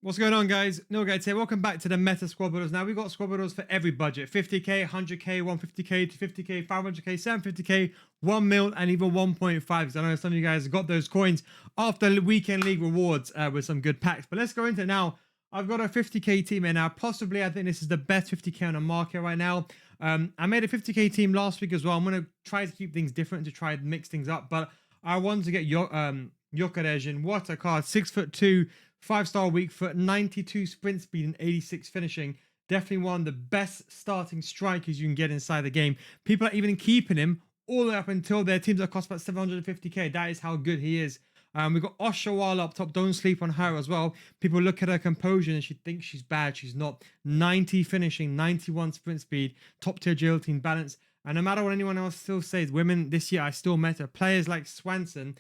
What's going on, guys? No guys here. Welcome back to the Meta Squad Builders. Now we got squad builders for every budget: 50k, 100k, 150k, 250k, 500k, 750k, 1 mil, and even 1.5. Because I know some of you guys got those coins after the weekend league rewards with some good packs. But let's go into it now. I've got a 50k team here now. Possibly, I think this is the best 50k on the market right now. I made a 50k team last week as well. I'm gonna try to keep things different to try and mix things up. But I wanted to get Yokerej in. What a card! 6'2". 5-star weak foot, 92 sprint speed, and 86 finishing. Definitely one of the best starting strikers you can get inside the game. People are even keeping him all the way up until their teams that cost about 750k. That is how good he is. We've got Oshawala up top. Don't sleep on her as well. People look at her composure and she thinks she's bad. She's not. 90 finishing, 91 sprint speed, top tier agility and balance. And no matter what anyone else still says, women this year I still met her. Players like Swanson,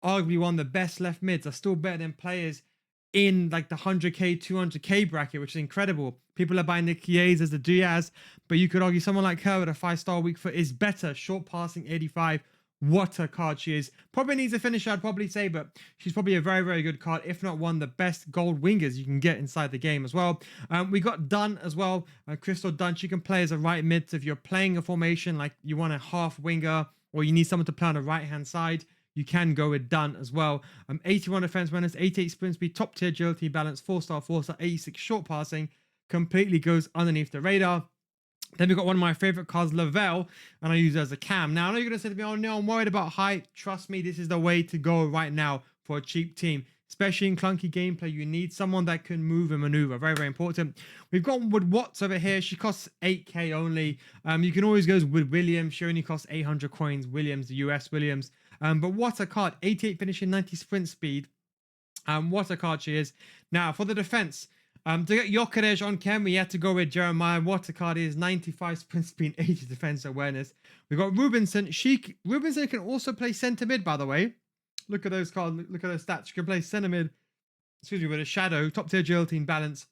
arguably one of the best left mids, are still better than players in like the 100k 200k bracket, which is incredible. People are buying the Chiesas, the Diaz, but you could argue someone like her with a 5-star weak foot is better. Short passing, 85. What a card she is. Probably needs a finisher, I'd probably say, but she's probably a very, very good card, if not one of the best gold wingers you can get inside the game as well. We got Dunn as well, Crystal Dunn. She can play as a right mid. So if you're playing a formation like you want a half winger or you need someone to play on the right hand side, you can go with Dunn as well. 81 defense awareness, 88 sprint speed, top tier agility, balance, 4-star, 4-star, 86 short passing. Completely goes underneath the radar. Then we've got one of my favorite cards, Lavelle, and I use it as a cam. Now, I know you're going to say to me, oh no, I'm worried about height. Trust me, this is the way to go right now for a cheap team. Especially in clunky gameplay, you need someone that can move and maneuver. Very, very important. We've got with Watts over here. She costs 8k only. You can always go with Williams. She only costs 800 coins. Williams, the US Williams. But what a card. 88 finishing, 90 sprint speed. What a card she is. Now, for the defense, to get Yokerej on cam, we had to go with Jeremiah. What a card is. 95 sprint speed, 80 defense awareness. We've got Rubinson. Rubinson can also play centre mid, by the way. Look at those cards. Look at those stats. She can play centre mid, excuse me, with a shadow, top tier agility and balance.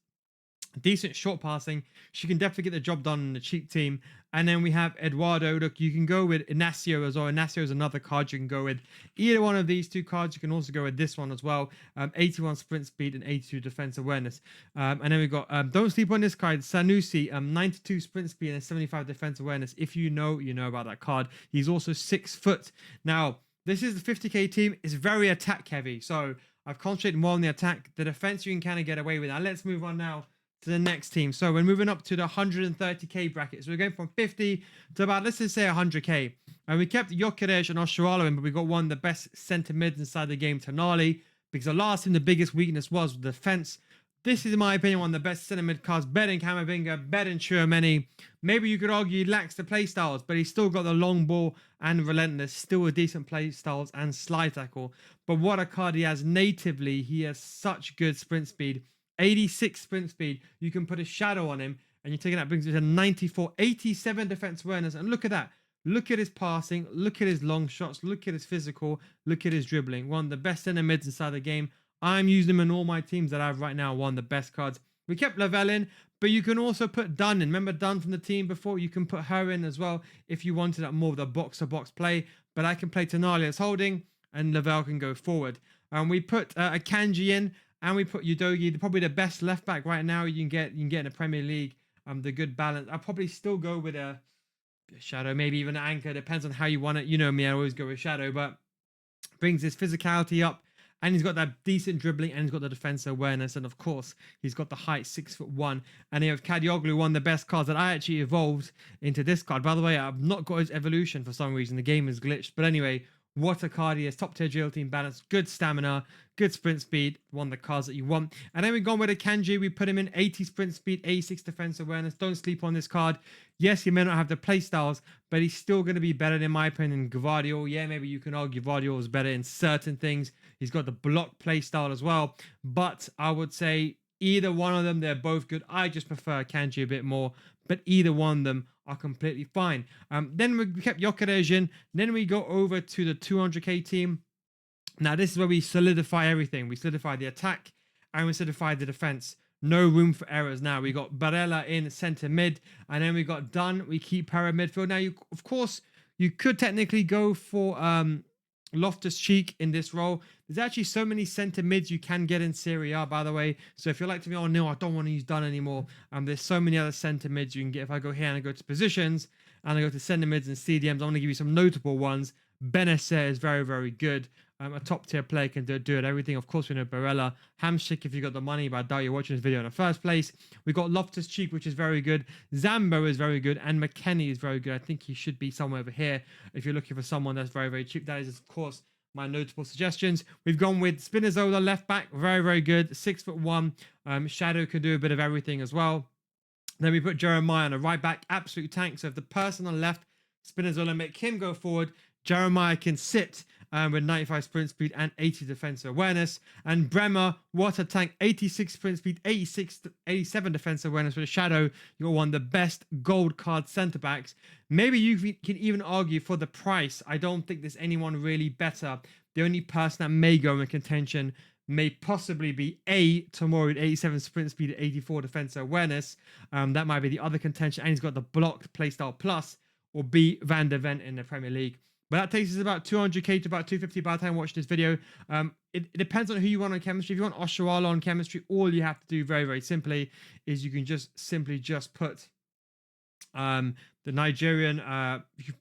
Decent short passing. She can definitely get the job done in the cheap team. And then we have Eduardo. Look, you can go with Inacio as well. Inacio is another card you can go with. Either one of these two cards. You can also go with this one as well. 81 sprint speed and 82 defense awareness. And then we've got, don't sleep on this card, Sanusi. 92 sprint speed and 75 defense awareness. If you know, you know about that card. He's also 6 foot. Now, this is the 50k team. It's very attack heavy. So I've concentrated more on the attack. The defense you can kind of get away with. Now, let's move on now to the next team. So we're moving up to the 130k bracket. So we're going from 50 to about, let's just say 100k. And we kept Yokerej and Oshuala in, but we got one of the best centre mids inside the game, Tonali, because the last team, the biggest weakness was defense. This is, in my opinion, one of the best centre mid cards. Better than Camavinga, better than Tchouameni. Maybe you could argue he lacks the play styles, but he's still got the long ball and relentless, still a decent play styles and slide tackle. But what a card he has natively. He has such good sprint speed. 86 sprint speed. You can put a shadow on him, and you're taking that brings it to 94, 87 defense awareness. And look at that. Look at his passing. Look at his long shots. Look at his physical. Look at his dribbling. One of the best center mids inside the game. I'm using him in all my teams that I have right now. One of the best cards. We kept Lavelle in, but you can also put Dunn in. Remember Dunn from the team before? You can put her in as well if you wanted that more of the box-to-box play. But I can play Tonali as holding, and Lavelle can go forward. And we put a Kanji in. And we put Udogi, probably the best left back right now you can get in the Premier League. The good balance. I'll probably still go with a shadow, maybe even an anchor. Depends on how you want it. You know me, I always go with shadow, but brings his physicality up. And he's got that decent dribbling, and he's got the defense awareness, and of course he's got the height, 6'1". And you have Kadioglu, one of the best cards that I actually evolved into this card. By the way, I've not got his evolution for some reason. The game is glitched, but anyway, what a card he is. Top tier agility and balance, good stamina, good sprint speed, one of the cards that you want. And then we've gone with a Kanji. We put him in 80 sprint speed, 86 defense awareness. Don't sleep on this card. Yes, he may not have the play styles, but he's still going to be better, in my opinion, than Gvardiol. Yeah, maybe you can argue Gvardiol is better in certain things. He's got the block play style as well. But I would say either one of them, they're both good. I just prefer Kanji a bit more, but either one of them are completely fine. Then we kept Yokerej in. Then we go over to the 200k team. Now, this is where we solidify everything. We solidify the attack and we solidify the defense. No room for errors now. We got Barella in centre mid, and then we got Dunn. We keep her in midfield. Now, of course, you could technically go for Loftus-Cheek in this role. There's actually so many centre mids you can get in Serie A, by the way. So if you're like to me, oh no, I don't want to use Dunn anymore. There's so many other centre mids you can get. If I go here and I go to positions and I go to centre mids and CDMs, I'm going to give you some notable ones. Benacer is very, very good. A top tier player can do it everything. Of course, we know Barella, Hamsik if you got the money, but I doubt you're watching this video in the first place. We got Loftus Cheek, which is very good. Zambo is very good, and McKennie is very good. I think he should be somewhere over here if you're looking for someone that's very, very cheap. That is, of course, my notable suggestions. We've gone with Spinazzola left back, very, very good. 6'1". Shadow can do a bit of everything as well. Then we put Jeremiah on a right back, absolute tank. So if the person on the left, Spinazzola, make him go forward, Jeremiah can sit with 95 sprint speed and 80 defensive awareness. And Bremer, what a tank, 86 sprint speed, 87 defensive awareness with a Shadow. You're one of the best gold card centre backs. Maybe you can even argue for the price. I don't think there's anyone really better. The only person that may go in contention may possibly be A, Tomori at 87 sprint speed at 84 defensive awareness. That might be the other contention. And he's got the blocked playstyle plus. Or B, Van der Ven in the Premier League. But that takes us about 200k to about 250 by the time I watch this video. It depends on who you want on chemistry. If you want Oshuala on chemistry, all you have to do very, very simply is you can just simply put the Nigerian,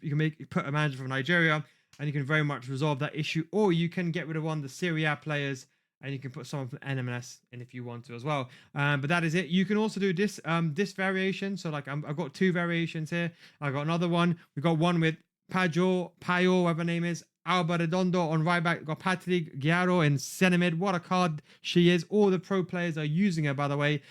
you can put a manager from Nigeria and you can very much resolve that issue. Or you can get rid of one of the Serie A players and you can put someone from NMLS in if you want to as well. But that is it. You can also do this this variation. So like I've got two variations here. I've got another one. We've got one with Payo, whatever her name is, Alba Redondo on right back. Got Patrick Guiaro in centre mid. What a card she is. All the pro players are using her, by the way.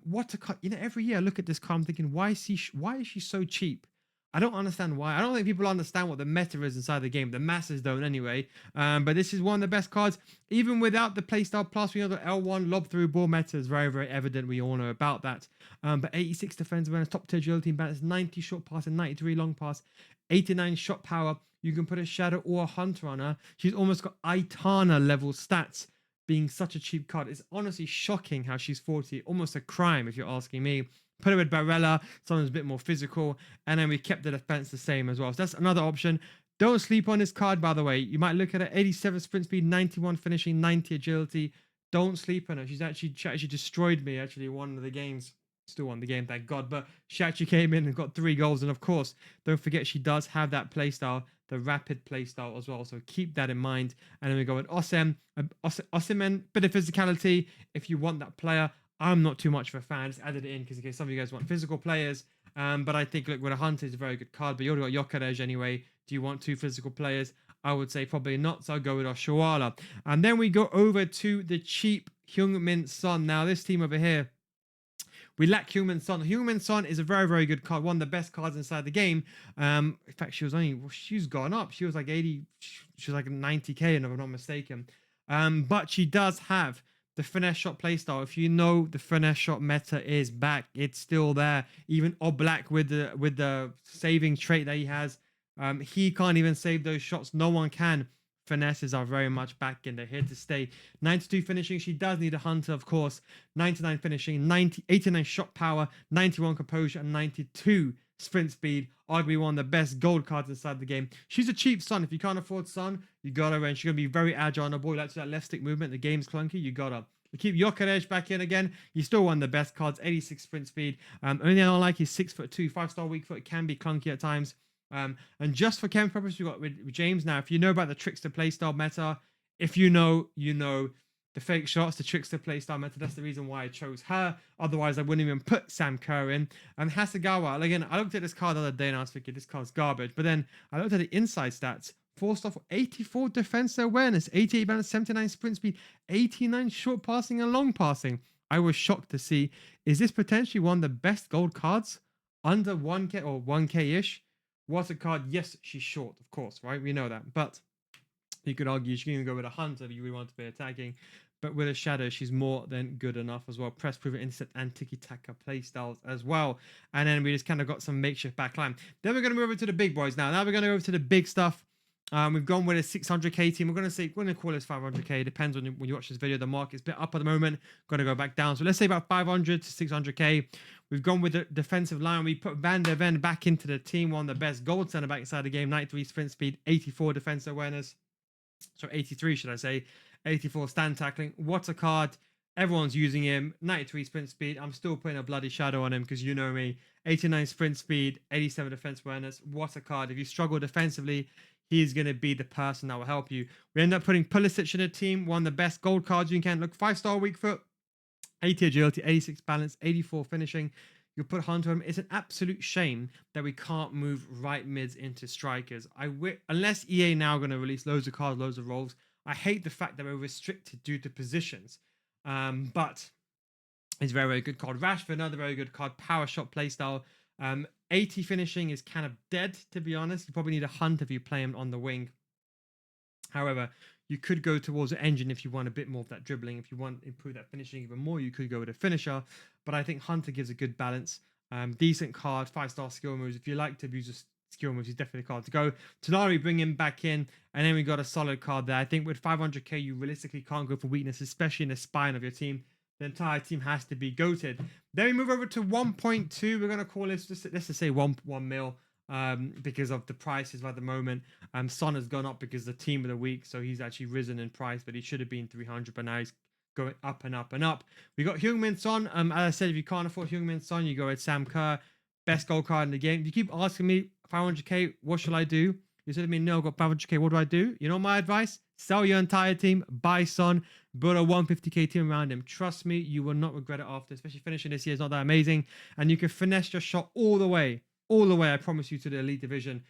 What a card. You know, every year I look at this card, I'm thinking, why is she so cheap? I don't understand why. I don't think people understand what the meta is inside the game. The masses don't anyway. But this is one of the best cards. Even without the playstyle plus, we know the L1 lob through ball meta is very, very evident. We all know about that. But 86 defensive awareness, top tier agility balance, 90 short pass and 93 long pass, 89 shot power. You can put a Shadow or a Hunter on her. She's almost got Aitana level stats, being such a cheap card. It's honestly shocking how she's 40. Almost a crime if you're asking me. Put it with Barella, someone's a bit more physical, and then we kept the defense the same as well. So that's another option. Don't sleep on this card, by the way. You might look at it, 87 sprint speed, 91 finishing, 90 agility. Don't sleep on her. She actually destroyed me, actually, one of the games. Still won the game, thank God. But she actually came in and got 3 goals. And of course, don't forget she does have that playstyle, the rapid playstyle as well. So keep that in mind. And then we go with Osimhen, bit of physicality if you want that player. I'm not too much of a fan. Just added it in because in case some of you guys want physical players. But I think, look, with a Hunter is a very good card. But you already got Yokerej anyway. Do you want 2 physical players? I would say probably not. So I'll go with Oshuala. And then we go over to the cheap Heung-min Son. Now, this team over here, we lack Heung-min Son. Heung-min Son is a very, very good card. One of the best cards inside the game. In fact, she's gone up. She was like 80. She was like 90k, if I'm not mistaken. But she does have the finesse shot playstyle. If you know the finesse shot meta is back, it's still there. Even Oblak with the saving trait that he has, he can't even save those shots. No one can. Finesses are very much back and they're here to stay. 92 finishing. She does need a Hunter, of course. 99 finishing, 89 shot power, 91 composure, and 92 sprint speed. Arguably one of the best gold cards inside the game. She's a cheap Son. If you can't afford Son, you got her, and she's going to be very agile on the ball. That's that left stick movement. The game's clunky. You got her. We keep Yokerej back in again. He's still one of the best cards. 86 sprint speed. Only thing I don't like is 6'2", 5-star weak foot. It can be clunky at times. And just for chem purposes, we got with James. Now, if you know about the trickster playstyle meta, if you know, you know. The fake shots, the trickster playstyle meta. That's the reason why I chose her. Otherwise, I wouldn't even put Sam Kerr in. And Hasegawa, again, I looked at this card the other day and I was thinking, this card's garbage. But then I looked at the inside stats. 4-star for 84 defensive awareness, 88 balance, 79 sprint speed, 89 short passing and long passing. I was shocked to see, is this potentially one of the best gold cards under 1k or 1k-ish? What a card. Yes, she's short, of course, right? We know that. But you could argue she can even go with a Hunter if you really want to be attacking. But with a Shadow, she's more than good enough as well. Press, prove it, intercept, and tiki-taka playstyles as well. And then we just kind of got some makeshift backline. Then we're going to move over to the big boys now. Now we're going to go over to the big stuff. We've gone with a 600k team. We're going to call this 500k. Depends on when you watch this video. The market's a bit up at the moment. Going to go back down. So let's say about 500 to 600k. We've gone with the defensive line. We put Van der Ven back into the team. One of the best gold center back inside the game. 93 sprint speed, 84 defensive awareness. So 83, should I say? 84 stand tackling. What a card. Everyone's using him. 93 sprint speed. I'm still putting a bloody shadow on him because you know me. 89 sprint speed, 87 defense awareness. What a card. If you struggle defensively, he's going to be the person that will help you. We end up putting Pulisic in a team. One of the best gold cards you can. Look, 5-star weak foot, 80 agility, 86 balance, 84 finishing. You put Hunter on him. It's an absolute shame that we can't move right mids into strikers. Unless EA now going to release loads of cards, loads of roles. I hate the fact that we're restricted due to positions. But it's very, very good card. Rashford, another very good card. Power shot playstyle. 80 finishing is kind of dead, to be honest. You probably need a Hunt if you play him on the wing. However, you could go towards an engine if you want a bit more of that dribbling. If you want to improve that finishing even more, you could go with a finisher. But I think Hunter gives a good balance. Decent card, 5-star skill moves. If you like to abuse a skill moves, he's definitely a card to go. Tonali, bring him back in. And then we got a solid card there. I think with 500k, you realistically can't go for weakness, especially in the spine of your team. The entire team has to be goated. Then we move over to 1.2. We're going to call this, let's just say 1 mil. Because of the prices at the moment. Son has gone up because the team of the week, so he's actually risen in price, but he should have been 300, but now he's going up and up and up. We got Heung-min Son. As I said, if you can't afford Heung-min Son, you go with Sam Kerr, best gold card in the game. If you keep asking me 500k, what should I do? You said to me, no, I've got 500k. What do I do? You know my advice? Sell your entire team, buy Son, build a 150k team around him. Trust me, you will not regret it after, especially finishing this year is not that amazing. And you can finesse your shot all the way, I promise you, to the elite division.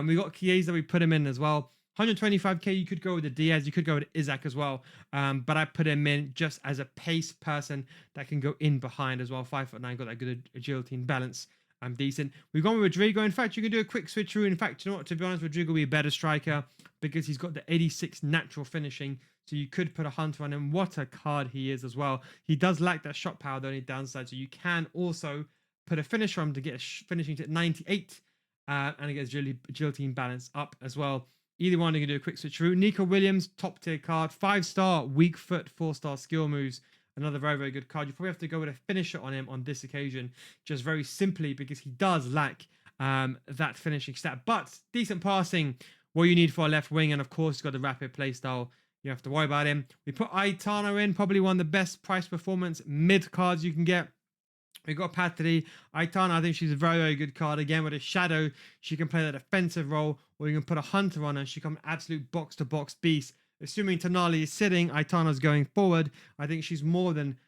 We got Chiesa, we put him in as well. 125k, you could go with the Diaz, you could go with Isaac as well. But I put him in just as a pace person that can go in behind as well. 5'9", got that good agility and balance. Decent. We've gone with Rodrigo. In fact, you can do a quick switcheroo. In fact, you know what? To be honest, Rodrigo will be a better striker because he's got the 86 natural finishing. So you could put a Hunter on him. What a card he is as well. He does lack that shot power, the only downside. So you can also put a finisher on him to get a finishing to 98. And it gets agility and balance up as well. Either one, you can do a quick switcheroo. Nico Williams, top tier card. 5-star, weak foot, 4-star skill moves. Another very, very good card. You probably have to go with a finisher on him on this occasion, just very simply because he does lack that finishing stat. But decent passing, what you need for a left wing, and of course, he's got the rapid play style. You have to worry about him. We put Aitana in, probably one of the best price performance mid cards you can get. We got Patri. Aitana, I think she's a very, very good card. Again, with a shadow, she can play that defensive role, or you can put a Hunter on her and she can absolute box-to-box beast. Assuming Tonali is sitting, Aitana's going forward. I think she's more than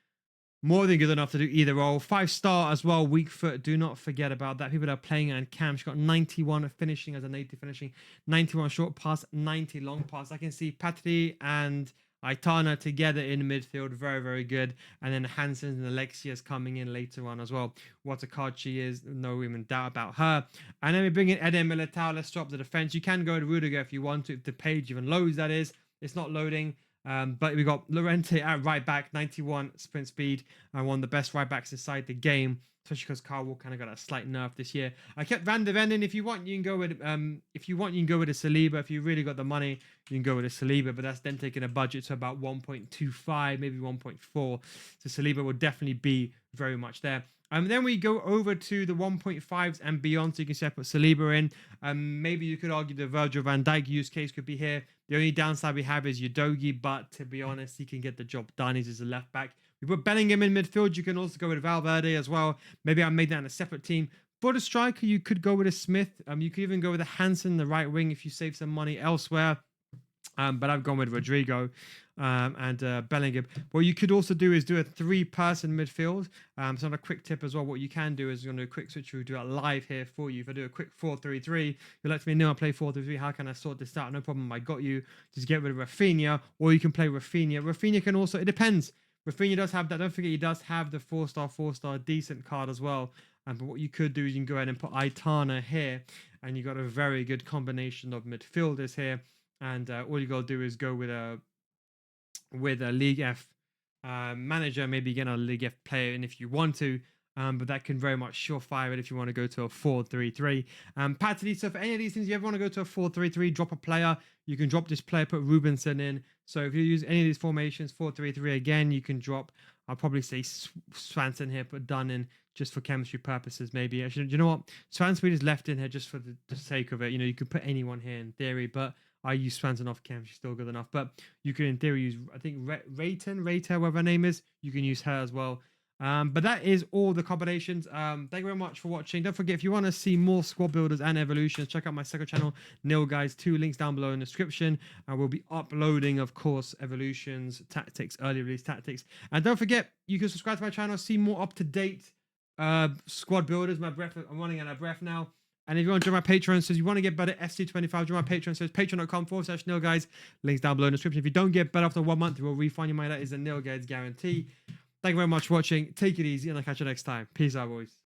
good enough to do either role. 5-star as well, weak foot. Do not forget about that. People that are playing her in camp, she's got 91 finishing as a native finishing, 91 short pass, 90 long pass. I can see Patri and Aitana together in midfield, very, very good. And then Hansen and Alexia's coming in later on as well. What a card she is, no even doubt about her. And then we bring in Eden Militao. Let's drop the defense. You can go to Rudiger if you want to, if the page even loads, that is. It's not loading. But we got Llorente at right back, 91 sprint speed, and one of the best right backs inside the game, especially because Kyle Walker kind of got a slight nerf this year. I kept Van de Ven in. If you want, you can go with a Saliba. If you really got the money, you can go with a Saliba, but that's then taking a budget to about 1.25, maybe 1.4. So Saliba will definitely be very much there. Then we go over to the 1.5s and beyond, so you can put Saliba in. Maybe you could argue the Virgil van Dijk use case could be here. The only downside we have is Udogie, but to be honest, he can get the job done. He's just a left back. We put Bellingham in midfield. You can also go with Valverde as well. Maybe I made that in a separate team. For the striker, you could go with a Smith. You could even go with a Hansen, the right wing, if you save some money elsewhere. But I've gone with Rodrigo and Bellingham. What you could also do is do a 3-person midfield. So on a quick tip as well, what you can do is going to do a quick switch. We'll do it live here for you. If I do a quick 4-3-3, you'll let me know I play 4-3-3. How can I sort this out? No problem. I got you. Just get rid of Rafinha, or you can play Rafinha. Rafinha can also, it depends. Rafinha does have that. Don't forget, he does have the 4-star decent card as well. But what you could do is you can go ahead and put Aitana here, and you got a very good combination of midfielders here. And all you gotta do is go with a League F manager, maybe get a League F player in if you want to. But that can very much surefire it if you want to go to a 4-3-3. Patty, so for any of these things, you ever want to go to a 4-3-3, drop a player, you can drop this player, put Rubenson in. So if you use any of these formations, 4-3-3 again, you can drop, I'll probably say Swanson here, put Dunn in just for chemistry purposes, maybe. Actually, you know what? Swanson is left in here just for the sake of it. You know, you could put anyone here in theory, but I use Swanson off cam. She's still good enough. But you can, in theory, use, I think, Rayta, whatever her name is. You can use her as well. But that is all the combinations. Thank you very much for watching. Don't forget, if you want to see more squad builders and evolutions, check out my second channel, Nil Guys. 2 links down below in the description. And we'll be uploading, of course, evolutions, tactics, early release tactics. And don't forget, you can subscribe to my channel, see more up-to-date squad builders. I'm running out of breath now. And if you want to join my Patreon, so you want to get better SC25, join my Patreon. So it's patreon.com/Nil Guys. Links down below in the description. If you don't get better after 1 month, we'll refund your money. That is a Nil Guys guarantee. Thank you very much for watching. Take it easy, and I'll catch you next time. Peace out, boys.